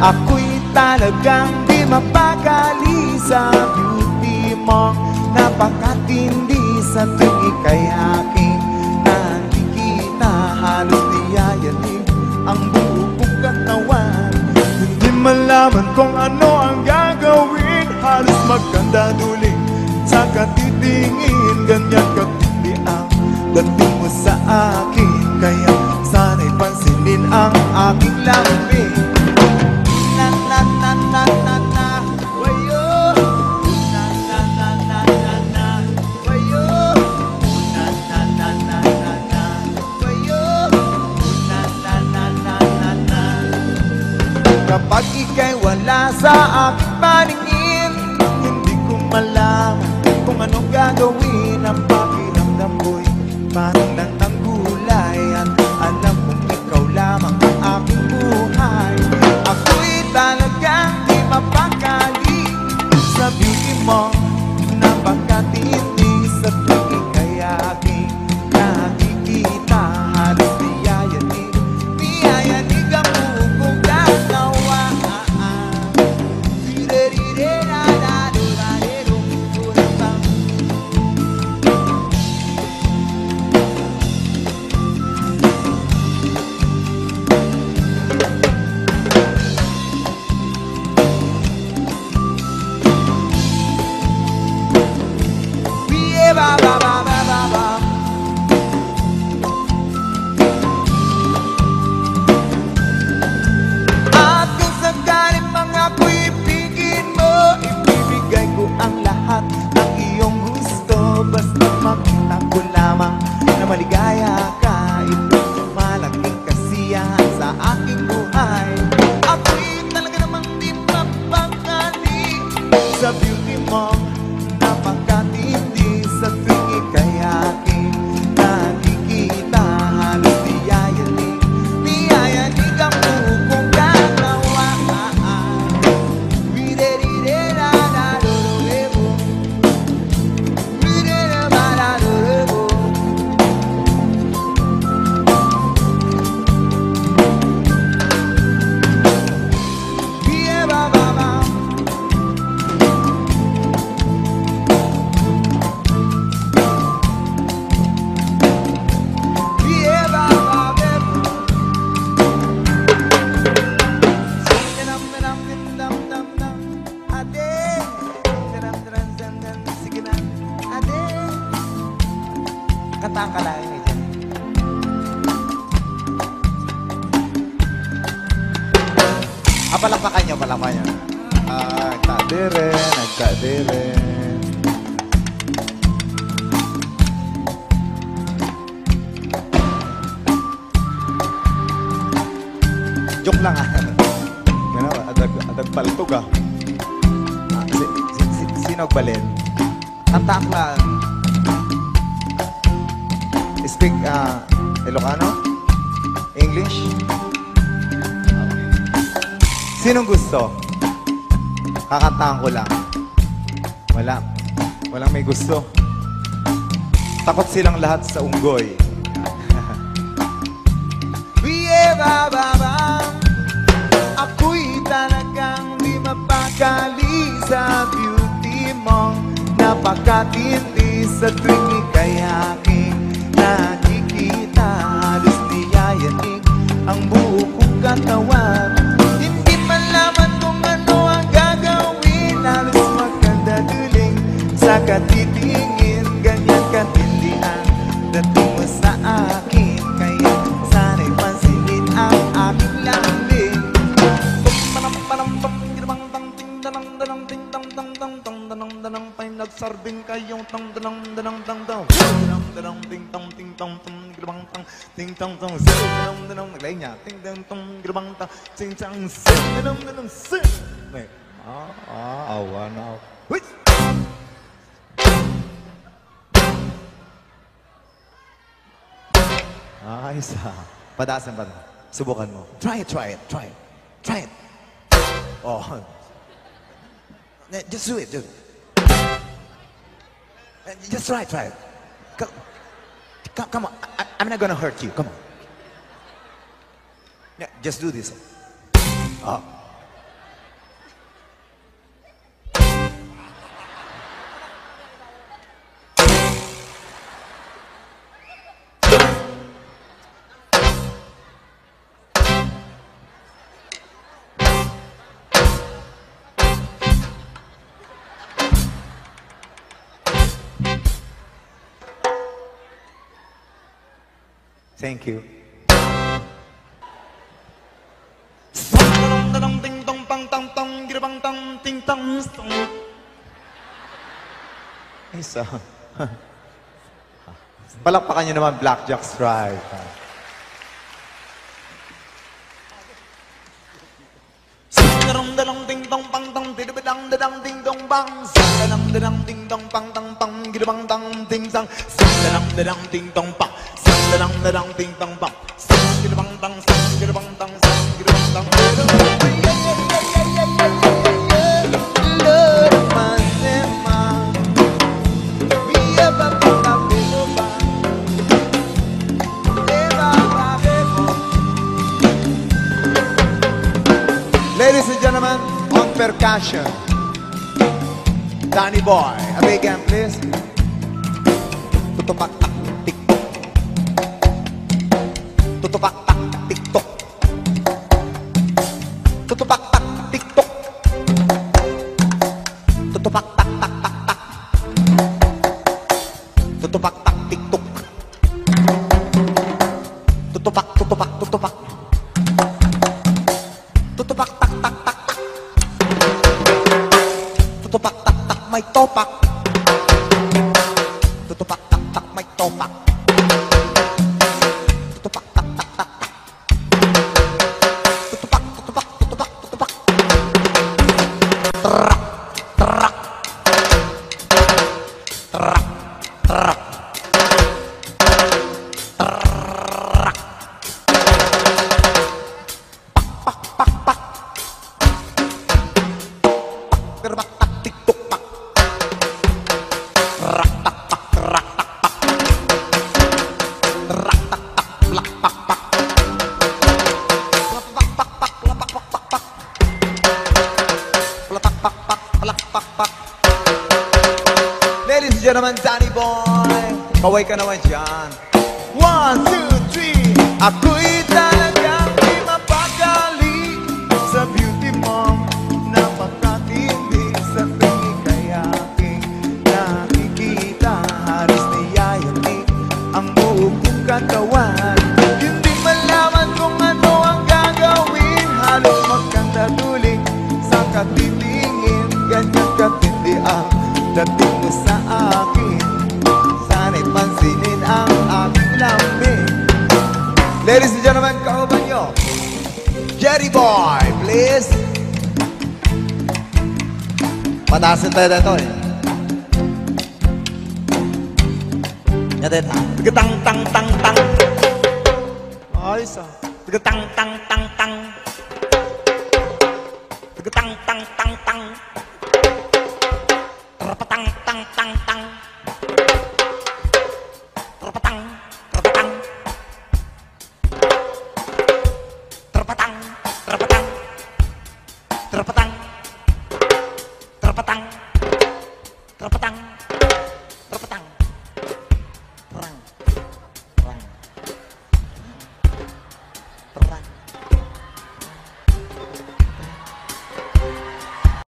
Ako'y talagang di mapakali sa beauty mo. Napakatindi sa tuwing ika'y aking nakikita. Halos niyayanig ang buo kong katawan. Hindi malaman kung ano ang gagawin. Halos magkanda duling sa katitingin. Ganyan katindi ang dating mo sa akin. Kaya sana'y pansinin ang aking lambing. Na na na na na na wayo. Na na na na na na wayo. Na na na na na na wayo. Na na na na na na. Kapag ika'y wala sa aking paningin, hindi ko malaman kung anong gagawin. Ang pakiramdam ko'y parang nagtanggulay. At alam kong ikaw lamang ang aking buhay. Ako'y talagang di mapakali sa beauty mo. Napakatindi sa tuwing ika'y aking nakikita. Halos niyayanig ang buo kong katawan. Ba ba ba ba ba ba. At kung sakaling mga ako'y ibigin mo, ibibigay ko ang lahat ng iyong gusto. Basta makita ko lamang na maligaya ka. Ito'y malaking kasiyahan sa aking buhay. Ako'y talaga namang di mapakali sa beauty mo. Napakatindi sa tuwing ika'y aking nakikita. Halos niyayanig ang buo kong katawan. Kanta ka lang eh dyan. Palakpakan nyo, palakpakan nyo. Nagkadirin. Joke lang ah. Gano'n, adag paltog ah. Sino agbalin? Kantak lang. Speak Ilocano? English? Sinong gusto? Kakantahan ko lang. Walang may gusto. Takot silang lahat sa unggoy. Ako'y talagang di mapakali sa beauty mo. Napakatindi sa tuwing ika'y aking nakikita. Halos niyayanig ang buo kong katawan. Hindi malaman kung ano ang gagawin. Halos magkadaduling sa katitingin. Ganyan katindi ang dating mo sa akin. Kaya sana'y pansinin ang aking lambing. Nagsarbing kayong tang danang danang tang tang danang danang ting tang ting tang tang grabang tang ting tang tang danang danang naglay niya ting tang tang grabang tang ting tang danang danang sing. Awa na. Wait. Ayos ah. Padasan pa. Subukan mo. Try it. Oh. Just do it, dude. Just try it. Come on. I'm not gonna hurt you. Come on. Yeah, just do this. Oh. Thank you. Isa. Palakpakan nyo naman, Blackjack Stripe. Dalong ding dong pang tong tidibidang dadang ding dong bang dalang dadang ding dong pang tong pang gidabang tong ding sang dalang dadang ding dong pang dalang dadang ding dong pang gidabang tong gidabang tong gidabang tong Ladies and gentlemen, on percussion, Danny Boy. A big hand, please. Tutupak tak tiktok. Tutupak tak tiktok. Tutupak tak tiktok. Tutupak tak tak tak tak. Tutupak tak tiktok. Tutupak tutupak tutupak. Tutupak tak tak tak tak. Tutupak tak tak may topak. Tutupak tak tak may topak. Tutupak tak tak tak tak. Tutupak tutupak tutupak tutupak. Terak terak. Terak terak. Terak. Pak pak pak. Terbak tak tiktok pak. Rak tak pak rak tak pak. Rak tak tak lak pak pak. Lak pak pak pak lak pak pak pak pak. Lak pak pak pak lak pak pak. Ladies and gentlemen, Danny Boy, kaway ka naman dyan. 1, 2, 3. Ako'y talagang di mapakali sa beauty mo. Napakatindi sa tingin kaya aking nakikita. Halos niyayati ang buong kong katawan. Hindi malaman kung ano ang gagawin. Halos magkandatuling sa katitingin. Ganyan katindi ang dating mo sa akin. Sana'y pansinin ang aking lambing. Ladies and gentlemen, kauban nyo, Jerry Boy, please. Pataasin tayo dito eh. Yan din. Tigatang tang tang tang. Ayos ah. Tigatang tang tang tang. Tigatang tang tang tang. Terpatang tang tang tang. Terpatang terpatang. Terpatang terpatang. Terpatang. Terpatang. Terpatang.